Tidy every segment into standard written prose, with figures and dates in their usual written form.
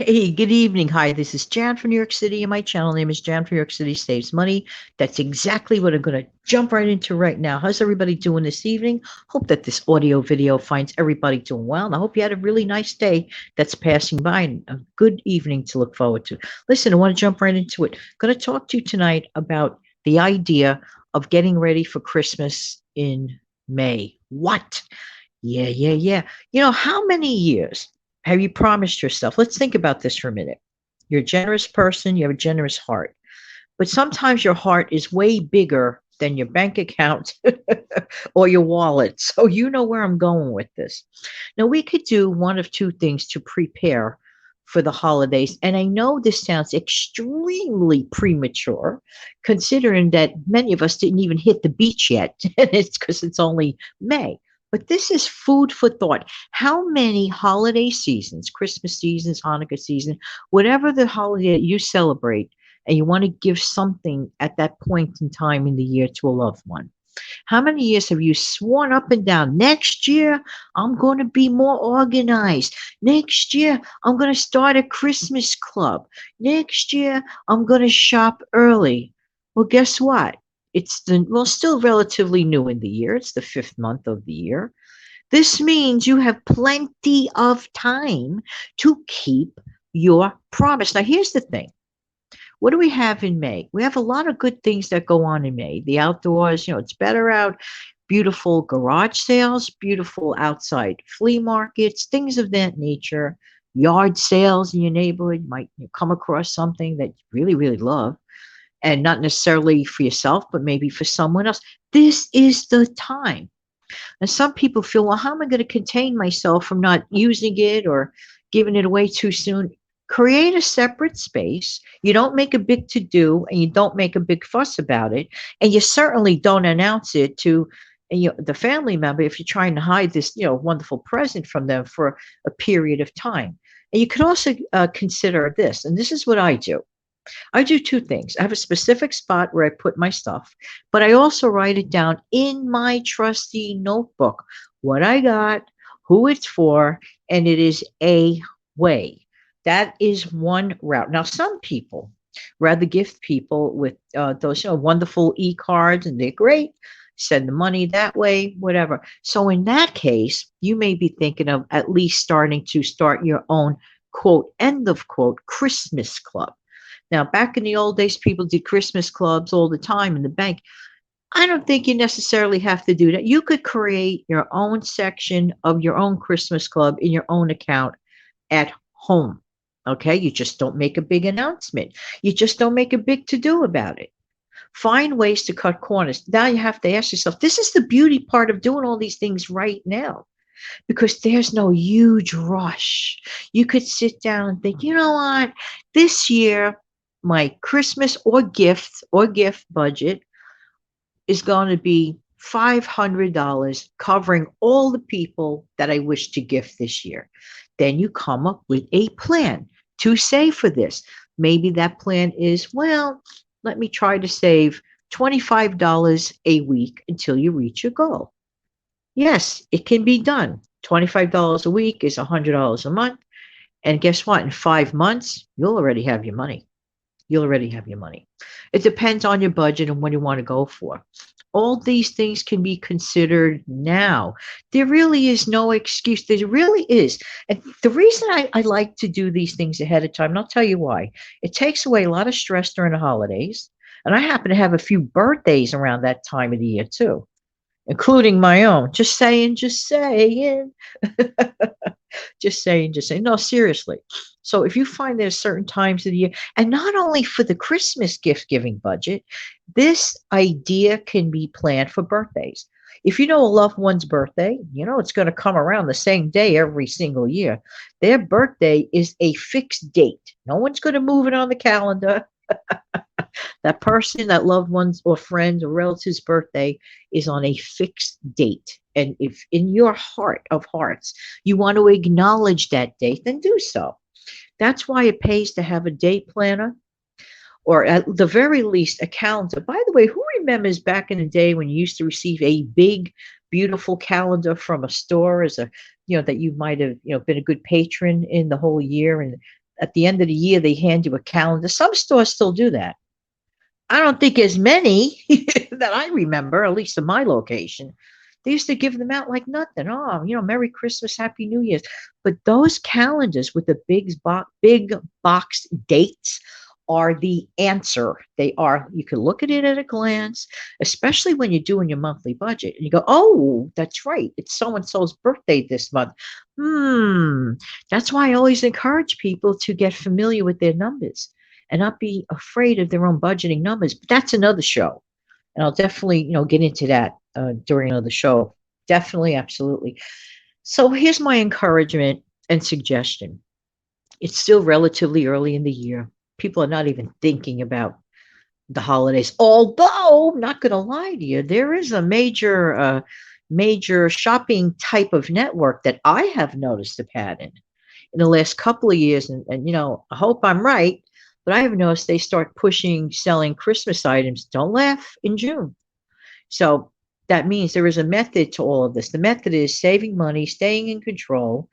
Hey, good evening. Hi, this is Jan from New York City, and my channel name is Jan from New York City Saves Money. That's exactly what I'm going to jump right into right now. How's everybody doing this evening? Hope that this audio video finds everybody doing well, and I hope you had a really nice day that's passing by and a good evening to look forward to. Listen, I want to jump right into it. I'm going to talk to you tonight about the idea of getting ready for Christmas in May. What? Yeah. How many years have you promised yourself? Let's think about this for a minute. You're a generous person, you have a generous heart, but sometimes your heart is way bigger than your bank account or your wallet. So you know where I'm going with this. Now, we could do one of two things to prepare for the holidays. And I know this sounds extremely premature, considering that many of us didn't even hit the beach yet. And it's because it's only May. But this is food for thought. How many holiday seasons, Christmas seasons, Hanukkah season, whatever the holiday that you celebrate, and you want to give something at that point in time in the year to a loved one? How many years have you sworn up and down? Next year, I'm going to be more organized. Next year, I'm going to start a Christmas club. Next year, I'm going to shop early. Well, guess what? Still relatively new in the year. It's the fifth month of the year. This means you have plenty of time to keep your promise. Now, here's the thing. What do we have in May? We have a lot of good things that go on in May. The outdoors, it's better out. Beautiful garage sales, beautiful outside flea markets, things of that nature. Yard sales in your neighborhood. You might come across something that you really, really love, and not necessarily for yourself, but maybe for someone else. This is the time. And some people feel, well, how am I going to contain myself from not using it or giving it away too soon? Create a separate space. You don't make a big to do, and you don't make a big fuss about it. And you certainly don't announce it to the family member if you're trying to hide this wonderful present from them for a period of time. And you could also consider this, and this is what I do. I do two things. I have a specific spot where I put my stuff, but I also write it down in my trusty notebook what I got, who it's for, and it is a way. That is one route. Now, some people rather gift people with those wonderful e-cards, and they're great. Send the money that way, whatever. So in that case, you may be thinking of at least starting to start your own quote end of quote Christmas club. Now, back in the old days, people did Christmas clubs all the time in the bank. I don't think you necessarily have to do that. You could create your own section of your own Christmas club in your own account at home. Okay. You just don't make a big announcement. You just don't make a big to do about it. Find ways to cut corners. Now you have to ask yourself, this is the beauty part of doing all these things right now, because there's no huge rush. You could sit down and think, you know what, this year, my Christmas or gift budget is going to be $500, covering all the people that I wish to gift this year. Then you come up with a plan to save for this. Maybe that plan is, well, let me try to save $25 a week until you reach your goal. Yes, it can be done. $25 a week is $100 a month. And guess what? In 5 months, you'll already have your money. You'll already have your money. It depends on your budget and what you want to go for. All these things can be considered now. There really is no excuse. There really is. And the reason I like to do these things ahead of time, and I'll tell you why. It takes away a lot of stress during the holidays. And I happen to have a few birthdays around that time of the year, too, including my own. Just saying, just saying. Just saying. No, seriously. So if you find there's certain times of the year, and not only for the Christmas gift giving budget, this idea can be planned for birthdays. If you know a loved one's birthday, you know it's going to come around the same day every single year. Their birthday is a fixed date. No one's going to move it on the calendar. That person, that loved one's or friend or relative's birthday is on a fixed date. And if in your heart of hearts you want to acknowledge that date, then do so. That's why it pays to have a date planner, or at the very least a calendar. By the way, who remembers back in the day when you used to receive a big, beautiful calendar from a store as a, that you might have, been a good patron in the whole year, and at the end of the year, they hand you a calendar. Some stores still do that. I don't think as many that I remember, at least in my location. They used to give them out like nothing. Oh, Merry Christmas, Happy New Year's. But those calendars with the big box dates are the answer. They are. You can look at it at a glance, especially when you're doing your monthly budget, and you go, "Oh, that's right. It's so and so's birthday this month." That's why I always encourage people to get familiar with their numbers and not be afraid of their own budgeting numbers. But that's another show, and I'll definitely, get into that during another show. Definitely, absolutely. So here's my encouragement and suggestion. It's still relatively early in the year. People are not even thinking about the holidays. Although, I'm not going to lie to you, there is a major shopping type of network that I have noticed a pattern in the last couple of years, and I hope I'm right, but I have noticed they start selling Christmas items. Don't laugh, in June. So that means there is a method to all of this. The method is saving money, staying in control,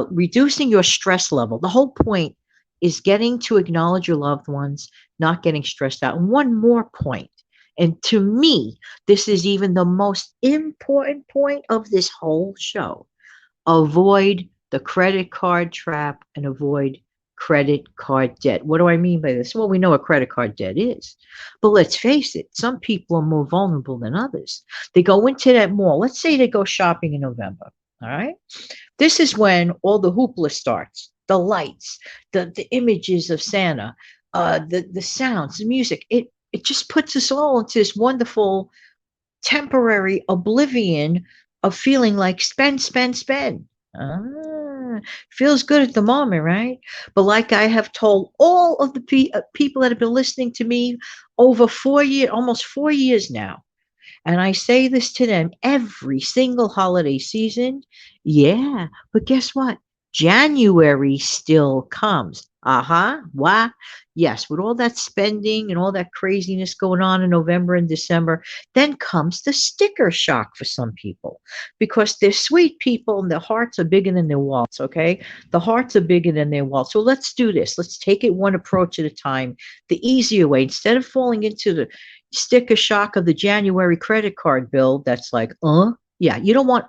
reducing your stress level. The whole point is getting to acknowledge your loved ones, not getting stressed out. And one more point, and to me, this is even the most important point of this whole show. Avoid the credit card trap and avoid credit card debt. What do I mean by this? Well, we know what credit card debt is, but let's face it, some people are more vulnerable than others. They go into that mall. Let's say they go shopping in November. All right. This is when all the hoopla starts, the lights, the images of Santa, the sounds, the music. It just puts us all into this wonderful temporary oblivion of feeling like spend, spend, spend. Feels good at the moment, right? But like I have told all of the people that have been listening to me over 4 years, almost 4 years now, and I say this to them every single holiday season. Yeah, but guess what? January still comes. Why? Yes, with all that spending and all that craziness going on in November and December, then comes the sticker shock for some people because they're sweet people and their hearts are bigger than their wallets, okay? The hearts are bigger than their wallets. So let's do this. Let's take it one approach at a time, the easier way. Instead of falling into the sticker shock of the January credit card bill that's like, yeah, you don't want.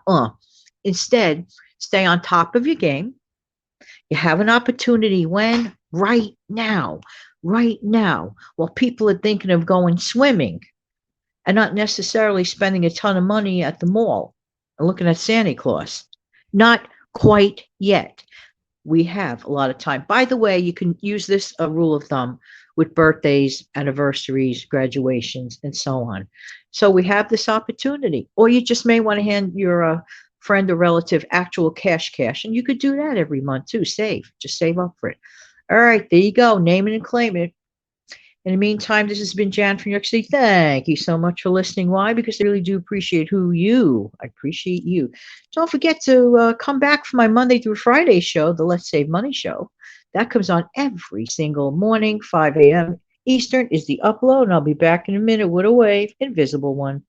Instead, stay on top of your game. You have an opportunity when? Right now, while people are thinking of going swimming and not necessarily spending a ton of money at the mall and looking at Santa Claus. Not quite yet. We have a lot of time. By the way, you can use this a rule of thumb with birthdays, anniversaries, graduations, and so on. So we have this opportunity. Or you just may want to hand your friend or relative actual cash, and you could do that every month too. Just save up for it. All right, there you go. Name it and claim it. In the meantime, this has been Jan from New York City. Thank you so much for listening. Why? Because I really do appreciate I appreciate you. Don't forget to come back for my Monday through Friday show, the Let's Save Money show. That comes on every single morning, 5 a.m. Eastern is the upload, and I'll be back in a minute with a wave, invisible one.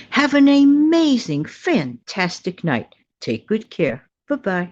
Have an amazing, fantastic night. Take good care. Bye-bye.